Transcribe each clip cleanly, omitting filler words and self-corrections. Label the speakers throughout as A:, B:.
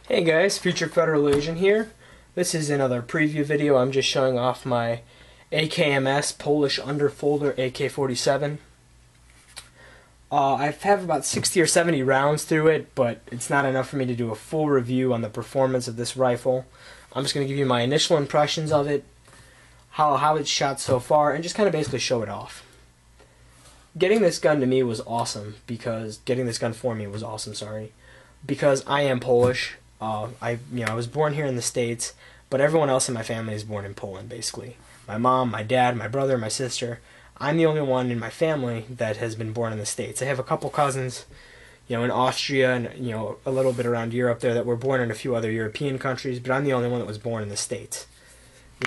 A: Hey guys, Future Federal Agent here. This is another preview video. I'm just showing off my AKMS Polish Underfolder AK-47. I have about 60 or 70 rounds through it, but it's not enough for me to do a full review on the performance of this rifle. I'm just going to give you my initial impressions of it, how it's shot so far, and just kind of basically show it off. Getting this gun to me was awesome, because I am Polish. I was born here in the States, but everyone else in my family is born in Poland, basically. My mom, my dad, my brother, my sister. I'm the only one in my family that has been born in the States. I have a couple cousins, in Austria and, a little bit around Europe there that were born in a few other European countries, but I'm the only one that was born in the States.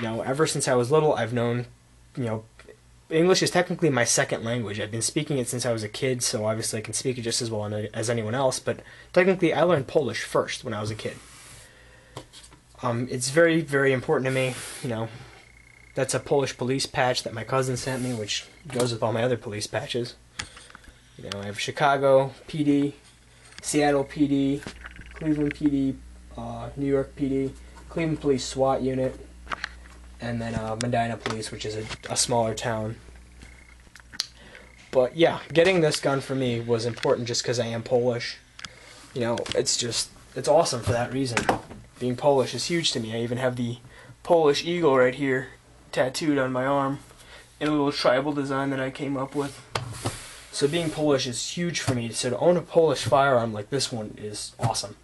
A: Ever since I was little, I've known, English is technically my second language. I've been speaking it since I was a kid, so obviously I can speak it just as well as anyone else, but technically I learned Polish first when I was a kid. It's very, very important to me, That's a Polish police patch that my cousin sent me, which goes with all my other police patches. I have Chicago PD, Seattle PD, Cleveland PD, New York PD, Cleveland Police SWAT unit, and then Medina Police, which is a smaller town. But yeah, getting this gun for me was important just because I am Polish. It's awesome for that reason. Being Polish is huge to me. I even have the Polish eagle right here tattooed on my arm in a little tribal design that I came up with. So being Polish is huge for me. So to own a Polish firearm like this one is awesome.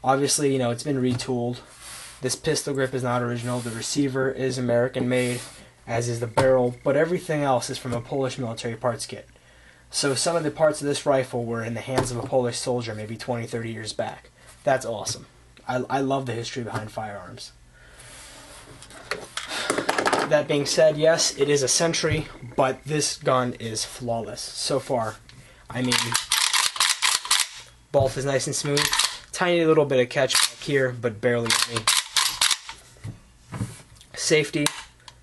A: Obviously, it's been retooled. This pistol grip is not original. The receiver is American made, as is the barrel, but everything else is from a Polish military parts kit. So some of the parts of this rifle were in the hands of a Polish soldier maybe 20, 30 years back. That's awesome. I love the history behind firearms. That being said, yes, it is a Sentry, but this gun is flawless so far. Bolt is nice and smooth. Tiny little bit of catch back here, but barely any. Safety,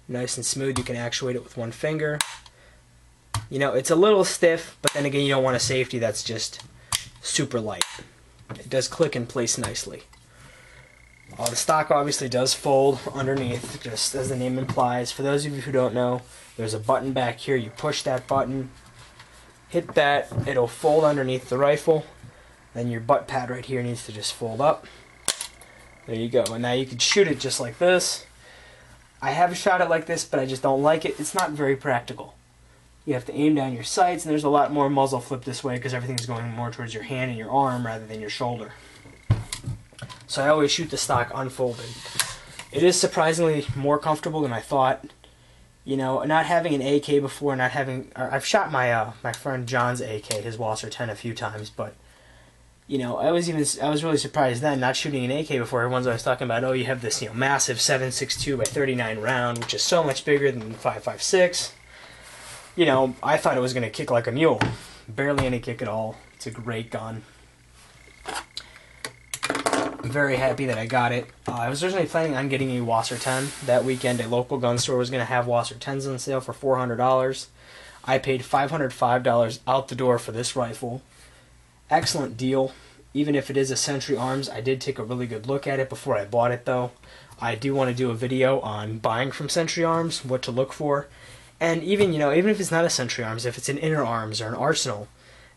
A: nice and smooth. You can actuate it with one finger. It's a little stiff, but then again, you don't want a safety that's just super light. It does click in place nicely. The stock obviously does fold underneath, just as the name implies. For those of you who don't know, there's a button back here. You push that button, hit that, it'll fold underneath the rifle. Then your butt pad right here needs to just fold up. There you go. And now you can shoot it just like this. I have shot it like this, but I just don't like it. It's not very practical. You have to aim down your sights, and there's a lot more muzzle flip this way because everything's going more towards your hand and your arm rather than your shoulder. So I always shoot the stock unfolded. It is surprisingly more comfortable than I thought. Not having an AK before, I've shot my my friend John's AK, his Walser 10, a few times, but I was really surprised then, not shooting an AK before. Everyone's always talking about, oh, you have this massive 7.62 by 39 round, which is so much bigger than 5.56. I thought it was going to kick like a mule. Barely any kick at all. It's a great gun. I'm very happy that I got it. I was originally planning on getting a Walser 10. That weekend, a local gun store was going to have Walser 10s on sale for $400. I paid $505 out the door for this rifle. Excellent deal. Even if it is a Sentry Arms, I did take a really good look at it before I bought it, though. I do want to do a video on buying from Sentry Arms, what to look for. And even, even if it's not a Sentry Arms, if it's an Inner Arms or an Arsenal,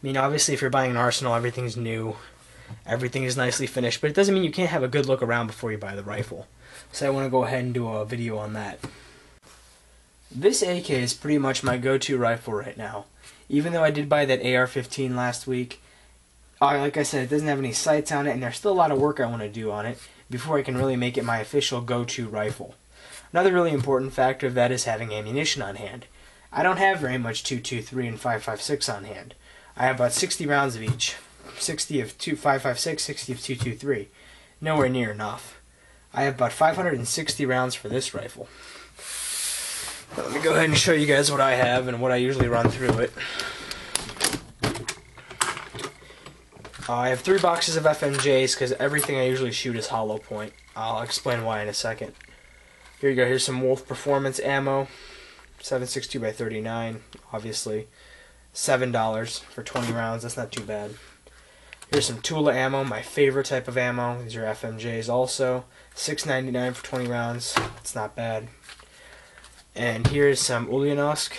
A: obviously if you're buying an Arsenal, everything's new. Everything is nicely finished, but it doesn't mean you can't have a good look around before you buy the rifle. So I want to go ahead and do a video on that. This AK is pretty much my go-to rifle right now. Even though I did buy that AR-15 last week, like I said, it doesn't have any sights on it, and there's still a lot of work I want to do on it before I can really make it my official go-to rifle. Another really important factor of that is having ammunition on hand. I don't have very much .223 and 5.56 on hand. I have about 60 rounds of each. 60 of 5.56, 60 of .223. Nowhere near enough. I have about 560 rounds for this rifle. Let me go ahead and show you guys what I have and what I usually run through it. I have 3 boxes of FMJs because everything I usually shoot is hollow point. I'll explain why in a second. Here you go. Here's some Wolf Performance ammo. 7.62 by 39, obviously. $7 for 20 rounds. That's not too bad. Here's some Tula ammo, my favorite type of ammo. These are FMJs also. $6.99 for 20 rounds. It's not bad. And here's some Ulyanovsk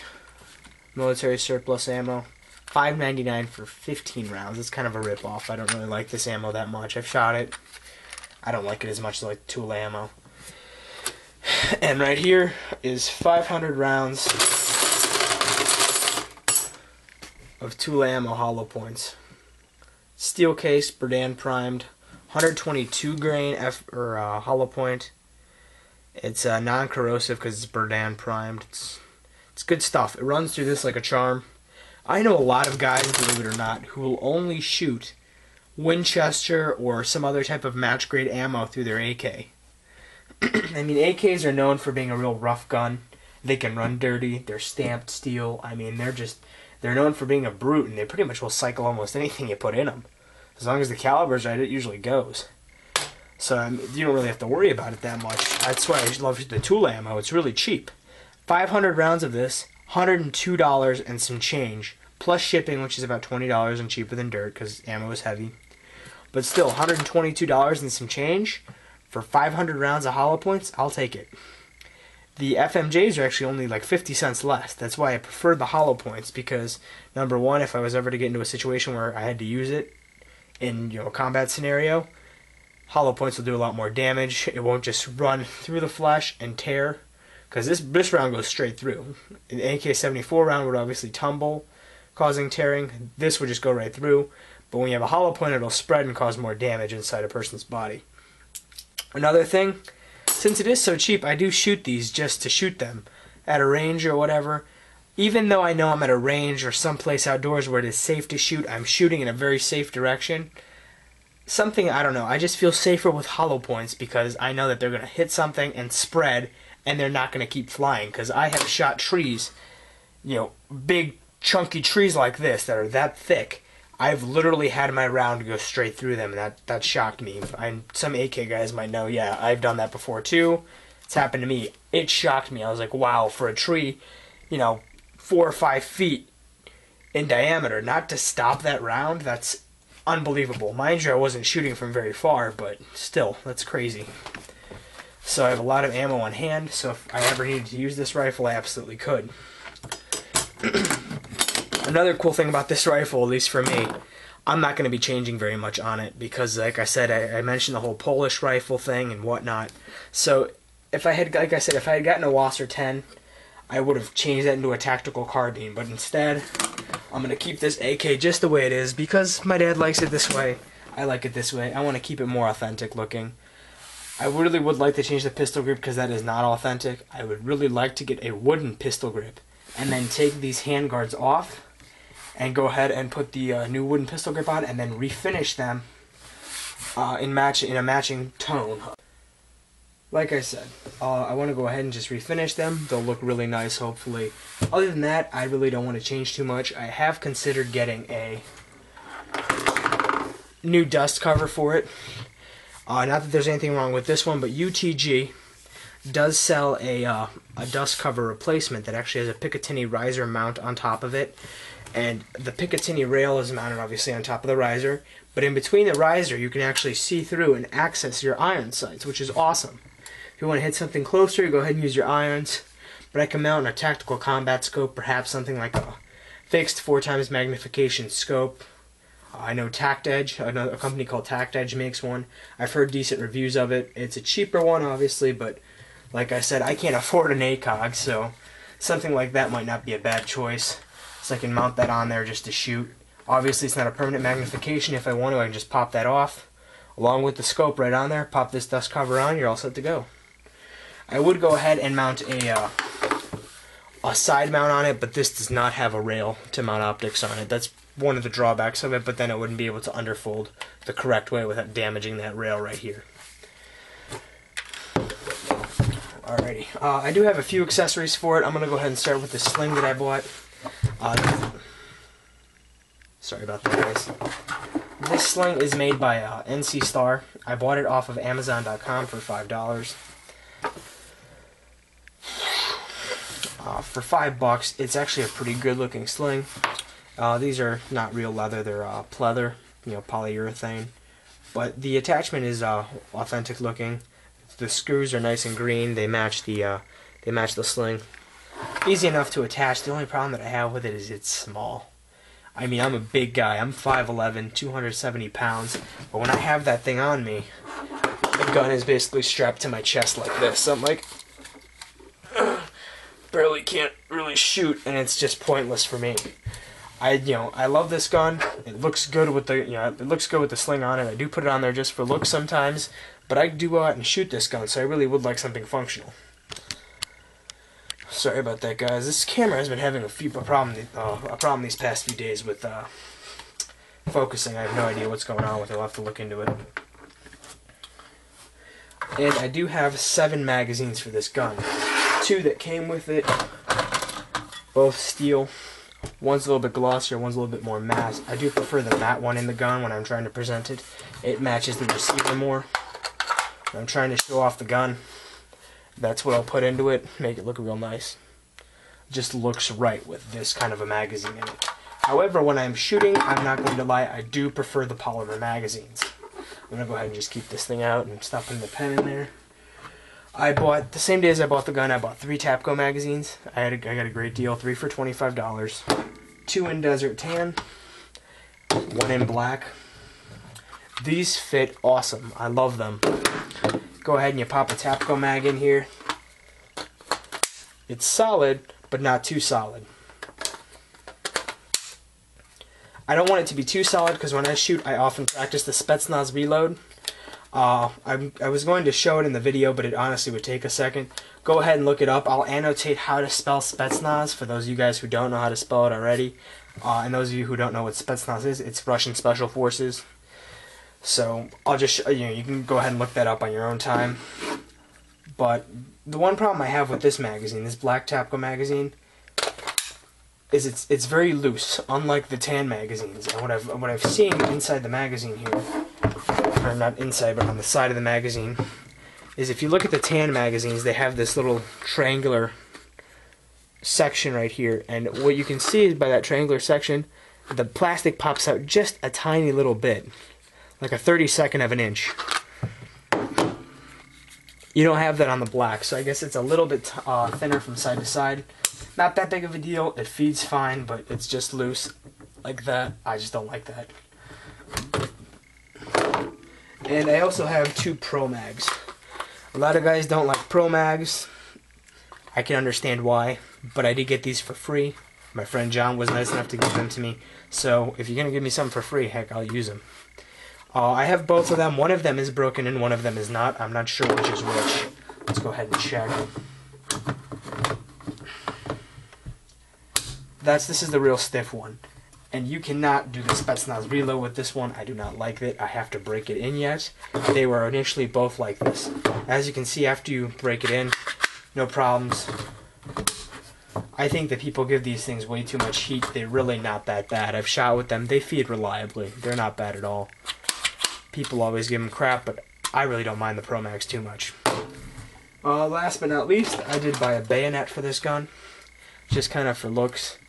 A: military surplus ammo. $5.99 for 15 rounds. It's kind of a rip-off. I don't really like this ammo that much. I've shot it. I don't like it as much as like Tula ammo. And right here is 500 rounds of Tula ammo hollow points. Steel case, Berdan primed, 122 grain hollow point. It's non-corrosive because it's Berdan primed. It's good stuff. It runs through this like a charm. I know a lot of guys, believe it or not, who will only shoot Winchester or some other type of match grade ammo through their AK. I mean, AKs are known for being a real rough gun. They can run dirty. They're stamped steel. I mean, they're known for being a brute, and they pretty much will cycle almost anything you put in them. As long as the caliber's right, it usually goes. So you don't really have to worry about it that much. That's why I love the Tula ammo. It's really cheap. 500 rounds of this, $102 and some change, plus shipping, which is about $20 and cheaper than dirt because ammo is heavy. But still, $122 and some change for 500 rounds of hollow points. I'll take it. The FMJs are actually only like 50 cents less. That's why I prefer the hollow points because, number one, if I was ever to get into a situation where I had to use it in a combat scenario, hollow points will do a lot more damage. It won't just run through the flesh and tear because this round goes straight through. An AK-74 round would obviously tumble, causing tearing. This would just go right through. But when you have a hollow point, it'll spread and cause more damage inside a person's body. Another thing, since it is so cheap, I do shoot these just to shoot them at a range or whatever. Even though I know I'm at a range or someplace outdoors where it is safe to shoot, I'm shooting in a very safe direction. Something, I don't know, I just feel safer with hollow points because I know that they're going to hit something and spread and they're not going to keep flying. Because I have shot trees, big chunky trees like this that are that thick. I've literally had my round go straight through them, and that shocked me. Some AK guys might know, yeah, I've done that before too. It's happened to me. It shocked me. I was like, wow, for a tree, 4 or 5 feet in diameter, not to stop that round, that's unbelievable. Mind you, I wasn't shooting from very far, but still, that's crazy. So I have a lot of ammo on hand, so if I ever needed to use this rifle, I absolutely could. Another cool thing about this rifle, at least for me, I'm not going to be changing very much on it because, like I said, I mentioned the whole Polish rifle thing and whatnot. So if I had gotten a Wasser 10, I would have changed that into a tactical carbine. But instead, I'm going to keep this AK just the way it is because my dad likes it this way. I like it this way. I want to keep it more authentic looking. I really would like to change the pistol grip because that is not authentic. I would really like to get a wooden pistol grip and then take these handguards off and go ahead and put the new wooden pistol grip on and then refinish them in a matching tone. Like I said, I want to go ahead and just refinish them. They'll look really nice, hopefully. Other than that, I really don't want to change too much. I have considered getting a new dust cover for it. Not that there's anything wrong with this one, but UTG does sell a dust cover replacement that actually has a Picatinny riser mount on top of it. And the Picatinny rail is mounted obviously on top of the riser, but in between the riser you can actually see through and access your iron sights, which is awesome. If you want to hit something closer, you go ahead and use your irons, but I can mount a tactical combat scope, perhaps something like a fixed 4x magnification scope. I know TactEdge, a company called TactEdge makes one. I've heard decent reviews of it. It's a cheaper one obviously, but like I said, I can't afford an ACOG, so something like that might not be a bad choice. So I can mount that on there just to shoot. Obviously it's not a permanent magnification. If I want to, I can just pop that off along with the scope right on there, pop this dust cover on, you're all set to go. I would go ahead and mount a side mount on it, but this does not have a rail to mount optics on it. That's one of the drawbacks of it, but then it wouldn't be able to underfold the correct way without damaging that rail right here. Alrighty, I do have a few accessories for it. I'm going to go ahead and start with the sling that I bought. Sorry about that, guys. This sling is made by NC Star. I bought it off of Amazon.com for $5. For $5, it's actually a pretty good looking sling. These are not real leather, they're pleather, polyurethane. But the attachment is authentic looking. The screws are nice and green. They match the sling. Easy enough to attach. The only problem that I have with it is it's small. I mean, I'm a big guy. I'm 5'11", 270 pounds. But when I have that thing on me, the gun is basically strapped to my chest like this. So I'm like, barely can't really shoot, and it's just pointless for me. I love this gun. It looks good with the sling on it. I do put it on there just for looks sometimes, but I do go out and shoot this gun, so I really would like something functional. Sorry about that, guys. This camera has been having a problem these past few days with focusing. I have no idea what's going on with it. I'll have to look into it. And I do have 7 magazines for this gun. 2 that came with it, both steel. One's a little bit glossier, one's a little bit more matte. I do prefer the matte one in the gun when I'm trying to present it. It matches the receiver more. When I'm trying to show off the gun, that's what I'll put into it, make it look real nice. It just looks right with this kind of a magazine in it. However, when I'm shooting, I'm not going to lie, I do prefer the polymer magazines. I'm going to go ahead and just keep this thing out and stop putting the pen in there. The same day as I bought the gun, I bought 3 Tapco magazines. I got a great deal, 3 for $25. 2 in desert tan, 1 in black. These fit awesome. I love them. Go ahead and you pop a Tapco mag in here. It's solid, but not too solid. I don't want it to be too solid because when I shoot, I often practice the Spetsnaz reload. I was going to show it in the video, but it honestly would take a second. Go ahead and look it up. I'll annotate how to spell Spetsnaz for those of you guys who don't know how to spell it already. And those of you who don't know what Spetsnaz is, it's Russian Special Forces. So I'll just you can go ahead and look that up on your own time. But the one problem I have with this magazine, this black Tapco magazine, is it's very loose, unlike the tan magazines. And what I've seen inside the magazine here, or not inside, but on the side of the magazine, is if you look at the tan magazines, they have this little triangular section right here, and what you can see is by that triangular section, the plastic pops out just a tiny little bit, like a 32nd of an inch. You don't have that on the black, so I guess it's a little bit thinner from side to side. Not that big of a deal. It feeds fine, but it's just loose like that. I just don't like that. And I also have 2 Pro Mags. A lot of guys don't like Pro Mags. I can understand why, but I did get these for free. My friend John was nice enough to give them to me. So if you're going to give me something for free, heck, I'll use them. I have both of them. One of them is broken and one of them is not. I'm not sure which is which. Let's go ahead and check. This is the real stiff one. And you cannot do the Spetsnaz reload with this one. I do not like it. I have to break it in yet. They were initially both like this. As you can see, after you break it in, no problems. I think that people give these things way too much heat. They're really not that bad. I've shot with them. They feed reliably. They're not bad at all. People always give them crap, but I really don't mind the Pro Mags too much. Last but not least, I did buy a bayonet for this gun. Just kind of for looks.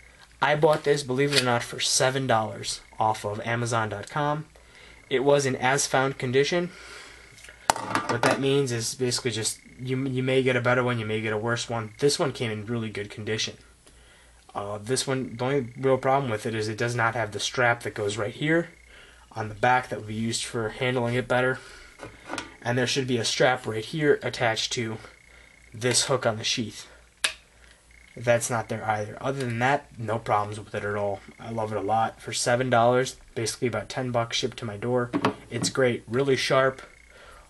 A: I bought this, believe it or not, for $7 off of Amazon.com. It was in as-found condition. What that means is basically just you may get a better one, you may get a worse one. This one came in really good condition. This one, the only real problem with it is it does not have the strap that goes right here on the back that would be used for handling it better. And there should be a strap right here attached to this hook on the sheath. That's not there either. Other than that, no problems with it at all. I love it a lot. For $7, basically about $10 shipped to my door. It's great. Really sharp.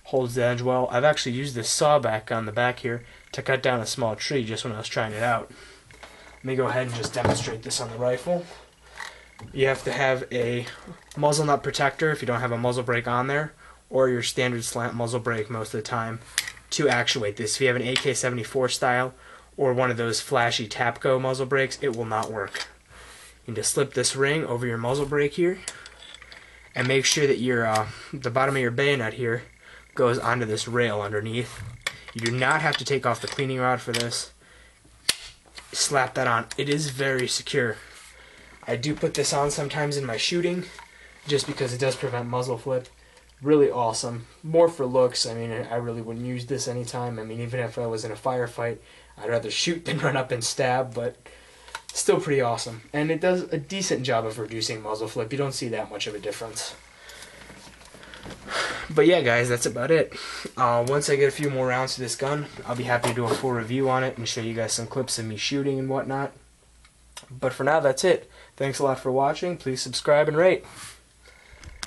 A: Holds the edge well. I've actually used this saw back on the back here to cut down a small tree just when I was trying it out. Let me go ahead and just demonstrate this on the rifle. You have to have a muzzle nut protector if you don't have a muzzle brake on there, or your standard slant muzzle brake most of the time to actuate this. If you have an AK-74 style or one of those flashy Tapco muzzle brakes, it will not work. You need to slip this ring over your muzzle brake here and make sure that your the bottom of your bayonet here goes onto this rail underneath. You do not have to take off the cleaning rod for this. Slap that on. It is very secure. I do put this on sometimes in my shooting just because it does prevent muzzle flip. Really awesome. More for looks. I mean, I really wouldn't use this anytime. I mean, even if I was in a firefight, I'd rather shoot than run up and stab, but still pretty awesome. And it does a decent job of reducing muzzle flip. You don't see that much of a difference. But yeah, guys, that's about it. Once I get a few more rounds to this gun, I'll be happy to do a full review on it and show you guys some clips of me shooting and whatnot. But for now, that's it. Thanks a lot for watching. Please subscribe and rate.